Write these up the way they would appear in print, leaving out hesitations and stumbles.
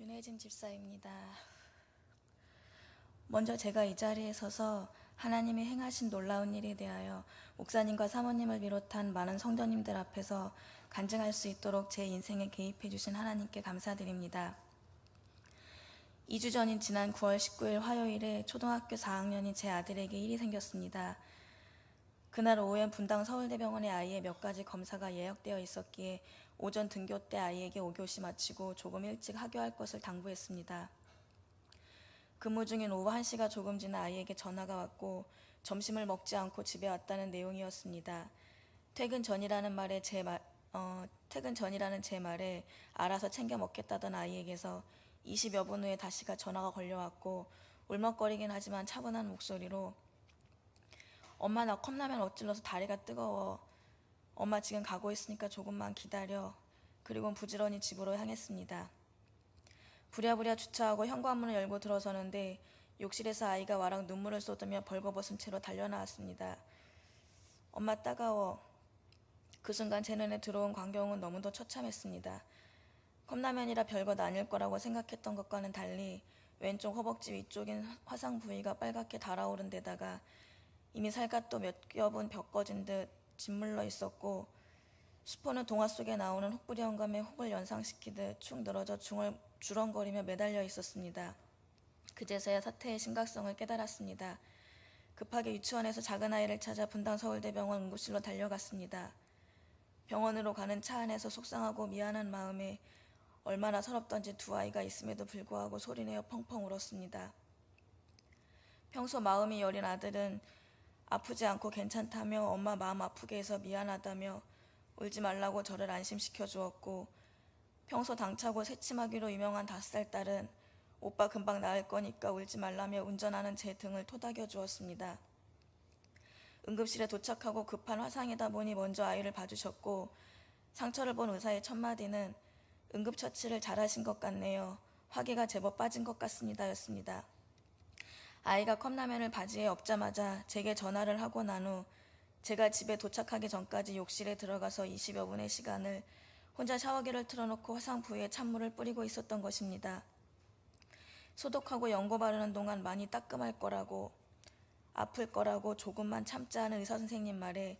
윤혜진 집사입니다. 먼저 제가 이 자리에 서서 하나님이 행하신 놀라운 일에 대하여 목사님과 사모님을 비롯한 많은 성도님들 앞에서 간증할 수 있도록 제 인생에 개입해 주신 하나님께 감사드립니다. 2주 전인 지난 9월 19일 화요일에 초등학교 4학년인 제 아들에게 일이 생겼습니다. 그날 오후엔 분당 서울대병원에 아이의 몇 가지 검사가 예약되어 있었기에 오전 등교 때 아이에게 5교시 마치고 조금 일찍 하교할 것을 당부했습니다. 근무 중인 오후 1시가 조금 지나 아이에게 전화가 왔고 점심을 먹지 않고 집에 왔다는 내용이었습니다. 퇴근 전이라는 제 말에 알아서 챙겨 먹겠다던 아이에게서 20여 분 후에 다시가 전화가 걸려왔고 울먹거리긴 하지만 차분한 목소리로 엄마 나 컵라면 엎질러서 다리가 뜨거워. 엄마 지금 가고 있으니까 조금만 기다려. 그리고 부지런히 집으로 향했습니다. 부랴부랴 주차하고 현관문을 열고 들어서는데 욕실에서 아이가 와락 눈물을 쏟으며 벌거벗은 채로 달려나왔습니다. 엄마 따가워. 그 순간 제 눈에 들어온 광경은 너무도 처참했습니다. 컵라면이라 별것 아닐 거라고 생각했던 것과는 달리 왼쪽 허벅지 위쪽인 화상 부위가 빨갛게 달아오른 데다가 이미 살갗도 몇 겹은 벗겨진 듯 짓물러 있었고 수포는 동화 속에 나오는 혹부리 영감의 혹을 연상시키듯 축 늘어져 주렁거리며 매달려 있었습니다. 그제서야 사태의 심각성을 깨달았습니다. 급하게 유치원에서 작은 아이를 찾아 분당 서울대병원 응급실로 달려갔습니다. 병원으로 가는 차 안에서 속상하고 미안한 마음에 얼마나 서럽던지 두 아이가 있음에도 불구하고 소리내어 펑펑 울었습니다. 평소 마음이 여린 아들은 아프지 않고 괜찮다며 엄마 마음 아프게 해서 미안하다며 울지 말라고 저를 안심시켜 주었고 평소 당차고 새침하기로 유명한 5살 딸은 오빠 금방 나을 거니까 울지 말라며 운전하는 제 등을 토닥여 주었습니다. 응급실에 도착하고 급한 화상이다 보니 먼저 아이를 봐주셨고 상처를 본 의사의 첫 마디는 응급처치를 잘하신 것 같네요. 화기가 제법 빠진 것 같습니다 였습니다. 아이가 컵라면을 바지에 엎자마자 제게 전화를 하고 난 후 제가 집에 도착하기 전까지 욕실에 들어가서 20여 분의 시간을 혼자 샤워기를 틀어놓고 화상 부위에 찬물을 뿌리고 있었던 것입니다. 소독하고 연고 바르는 동안 많이 따끔할 거라고, 아플 거라고 조금만 참자 하는 의사선생님 말에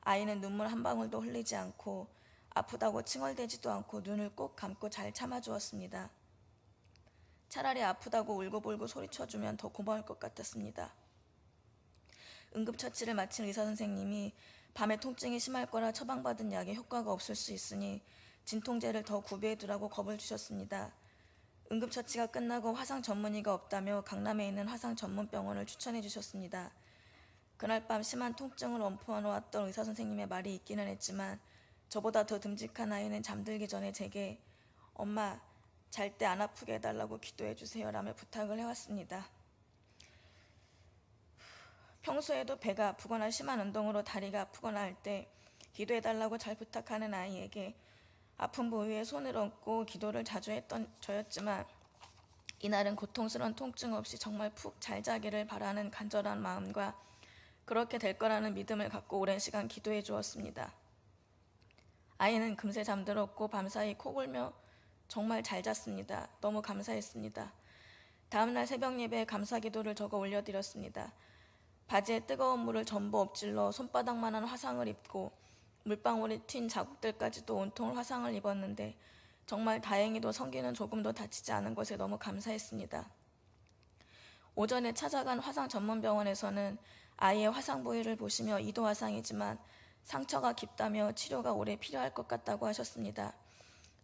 아이는 눈물 한 방울도 흘리지 않고 아프다고 칭얼대지도 않고 눈을 꼭 감고 잘 참아주었습니다. 차라리 아프다고 울고불고 소리쳐주면 더 고마울 것 같았습니다. 응급처치를 마친 의사선생님이 밤에 통증이 심할 거라 처방받은 약에 효과가 없을 수 있으니 진통제를 더 구비해두라고 겁을 주셨습니다. 응급처치가 끝나고 화상 전문의가 없다며 강남에 있는 화상 전문병원을 추천해 주셨습니다. 그날 밤 심한 통증을 엄포해놓았던 의사선생님의 말이 있기는 했지만 저보다 더 듬직한 아이는 잠들기 전에 제게 엄마 잘 때 안 아프게 해달라고 기도해 주세요 라며 부탁을 해왔습니다. 평소에도 배가 아프거나 심한 운동으로 다리가 아프거나 할 때 기도해달라고 잘 부탁하는 아이에게 아픈 부위에 손을 얹고 기도를 자주 했던 저였지만 이날은 고통스러운 통증 없이 정말 푹 잘 자기를 바라는 간절한 마음과 그렇게 될 거라는 믿음을 갖고 오랜 시간 기도해 주었습니다. 아이는 금세 잠들었고 밤사이 코 골며 정말 잘 잤습니다. 너무 감사했습니다. 다음날 새벽 예배에 감사 기도를 적어 올려드렸습니다. 바지에 뜨거운 물을 전부 엎질러 손바닥만한 화상을 입고 물방울이 튄 자국들까지도 온통 화상을 입었는데 정말 다행히도 성기는 조금도 다치지 않은 것에 너무 감사했습니다. 오전에 찾아간 화상 전문병원에서는 아이의 화상 부위를 보시며 이도 화상이지만 상처가 깊다며 치료가 오래 필요할 것 같다고 하셨습니다.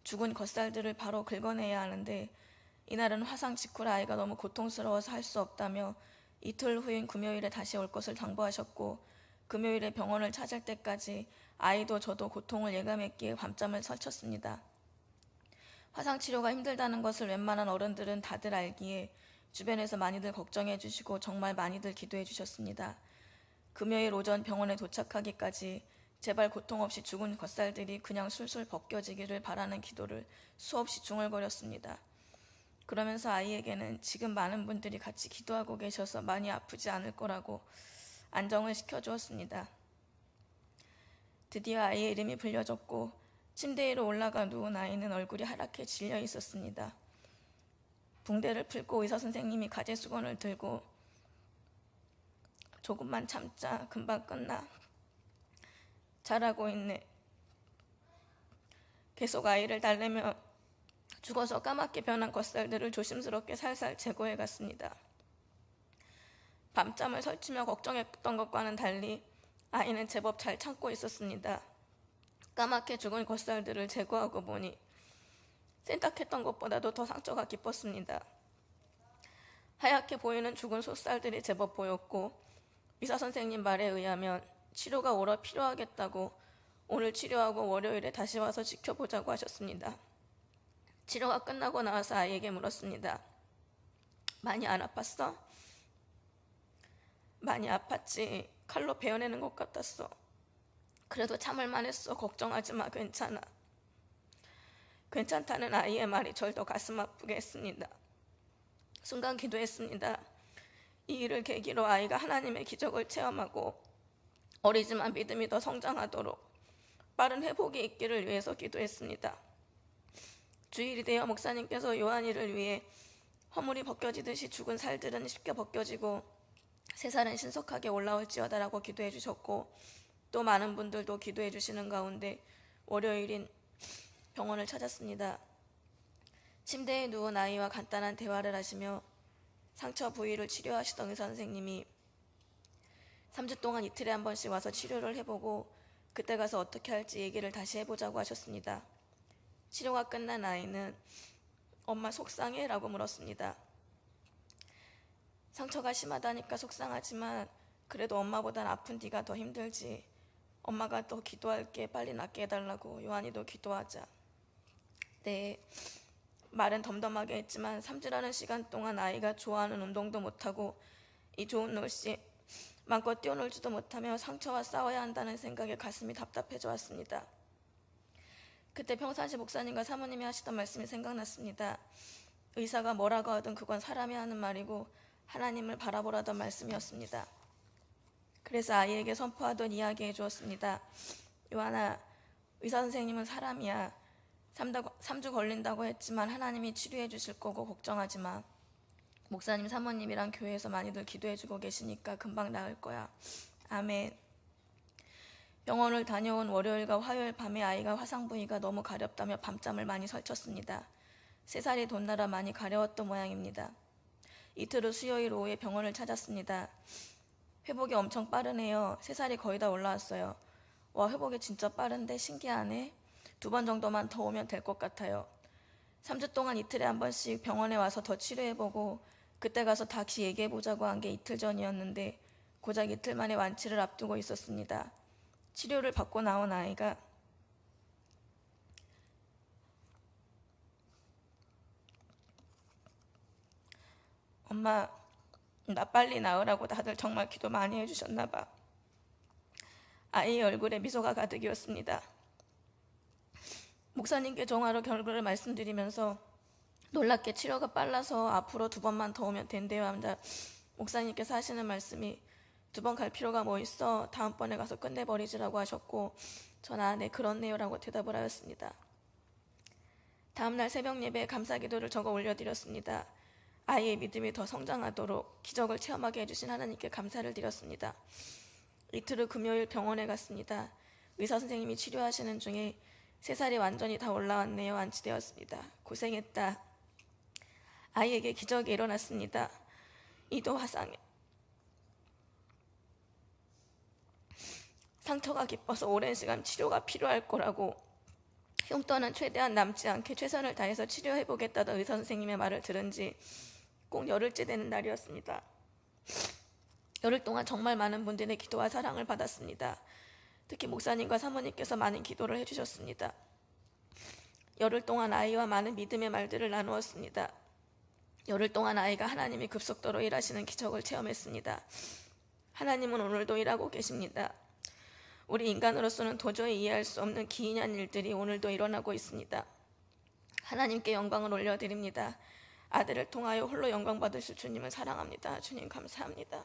죽은 겉살들을 바로 긁어내야 하는데 이날은 화상 직후라 아이가 너무 고통스러워서 할 수 없다며 이틀 후인 금요일에 다시 올 것을 당부하셨고 금요일에 병원을 찾을 때까지 아이도 저도 고통을 예감했기에 밤잠을 설쳤습니다. 화상치료가 힘들다는 것을 웬만한 어른들은 다들 알기에 주변에서 많이들 걱정해 주시고 정말 많이들 기도해 주셨습니다. 금요일 오전 병원에 도착하기까지 제발 고통 없이 죽은 겉살들이 그냥 술술 벗겨지기를 바라는 기도를 수없이 중얼거렸습니다. 그러면서 아이에게는 지금 많은 분들이 같이 기도하고 계셔서 많이 아프지 않을 거라고 안정을 시켜주었습니다. 드디어 아이의 이름이 불려졌고 침대 위로 올라가 누운 아이는 얼굴이 하얗게 질려 있었습니다. 붕대를 풀고 의사 선생님이 가재 수건을 들고 조금만 참자, 금방 끝나. 잘하고 있네. 계속 아이를 달래며 죽어서 까맣게 변한 겉살들을 조심스럽게 살살 제거해 갔습니다. 밤잠을 설치며 걱정했던 것과는 달리 아이는 제법 잘 참고 있었습니다. 까맣게 죽은 겉살들을 제거하고 보니 생각했던 것보다도 더 상처가 깊었습니다. 하얗게 보이는 죽은 소살들이 제법 보였고 의사 선생님 말에 의하면 치료가 오래 필요하겠다고 오늘 치료하고 월요일에 다시 와서 지켜보자고 하셨습니다. 치료가 끝나고 나와서 아이에게 물었습니다. 많이 안 아팠어? 많이 아팠지. 칼로 베어내는 것 같았어. 그래도 참을만 했어. 걱정하지 마. 괜찮아. 괜찮다는 아이의 말이 절 더 가슴 아프게 했습니다. 순간 기도했습니다. 이 일을 계기로 아이가 하나님의 기적을 체험하고 어리지만 믿음이 더 성장하도록 빠른 회복이 있기를 위해서 기도했습니다. 주일이 되어 목사님께서 요한이를 위해 허물이 벗겨지듯이 죽은 살들은 쉽게 벗겨지고 새 살은 신속하게 올라올지어다라고 기도해 주셨고 또 많은 분들도 기도해 주시는 가운데 월요일인 병원을 찾았습니다. 침대에 누운 아이와 간단한 대화를 하시며 상처 부위를 치료하시던 의사 선생님이 3주 동안 이틀에 한 번씩 와서 치료를 해보고 그때 가서 어떻게 할지 얘기를 다시 해보자고 하셨습니다. 치료가 끝난 아이는 엄마 속상해? 라고 물었습니다. 상처가 심하다니까 속상하지만 그래도 엄마보단 아픈 네가 더 힘들지. 엄마가 더 기도할게. 빨리 낫게 해달라고. 요한이도 기도하자. 네, 말은 덤덤하게 했지만 3주라는 시간 동안 아이가 좋아하는 운동도 못하고 이 좋은 날씨 마음껏 뛰어놀지도 못하며 상처와 싸워야 한다는 생각에 가슴이 답답해져 왔습니다. 그때 평상시 목사님과 사모님이 하시던 말씀이 생각났습니다. 의사가 뭐라고 하든 그건 사람이 하는 말이고 하나님을 바라보라던 말씀이었습니다. 그래서 아이에게 선포하던 이야기 해주었습니다. 요한아, 의사 선생님은 사람이야. 3주 걸린다고 했지만 하나님이 치료해 주실 거고 걱정하지 마. 목사님, 사모님이랑 교회에서 많이들 기도해 주고 계시니까 금방 나을 거야. 아멘. 병원을 다녀온 월요일과 화요일 밤에 아이가 화상 부위가 너무 가렵다며 밤잠을 많이 설쳤습니다. 3살이 돈나라 많이 가려웠던 모양입니다. 이틀 후 수요일 오후에 병원을 찾았습니다. 회복이 엄청 빠르네요. 3살이 거의 다 올라왔어요. 와, 회복이 진짜 빠른데 신기하네. 2번 정도만 더 오면 될 것 같아요. 3주 동안 이틀에 한 번씩 병원에 와서 더 치료해보고 그때 가서 다시 얘기해보자고 한 게 이틀 전이었는데 고작 이틀 만에 완치를 앞두고 있었습니다. 치료를 받고 나온 아이가 엄마, 나 빨리 나으라고 다들 정말 기도 많이 해주셨나 봐. 아이의 얼굴에 미소가 가득이었습니다. 목사님께 전화로 결과를 말씀드리면서 놀랍게 치료가 빨라서 앞으로 2번만 더 오면 된대요 합니다. 목사님께서 하시는 말씀이 2번 갈 필요가 뭐 있어? 다음번에 가서 끝내버리지라고 하셨고 전 네 그렇네요 라고 대답을 하였습니다. 다음날 새벽 예배에 감사기도를 적어 올려드렸습니다. 아이의 믿음이 더 성장하도록 기적을 체험하게 해주신 하나님께 감사를 드렸습니다. 이틀 후 금요일 병원에 갔습니다. 의사 선생님이 치료하시는 중에 3살이 완전히 다 올라왔네요. 완치되었습니다. 고생했다. 아이에게 기적이 일어났습니다. 이도 화상에 상처가 깊어서 오랜 시간 치료가 필요할 거라고 흉터는 최대한 남지 않게 최선을 다해서 치료해보겠다던 의사 선생님의 말을 들은 지 꼭 열흘째 되는 날이었습니다. 열흘 동안 정말 많은 분들의 기도와 사랑을 받았습니다. 특히 목사님과 사모님께서 많은 기도를 해주셨습니다. 열흘 동안 아이와 많은 믿음의 말들을 나누었습니다. 열흘 동안 아이가 하나님이 급속도로 일하시는 기적을 체험했습니다. 하나님은 오늘도 일하고 계십니다. 우리 인간으로서는 도저히 이해할 수 없는 기이한 일들이 오늘도 일어나고 있습니다. 하나님께 영광을 올려드립니다. 아들을 통하여 홀로 영광 받으실 주님을 사랑합니다. 주님 감사합니다.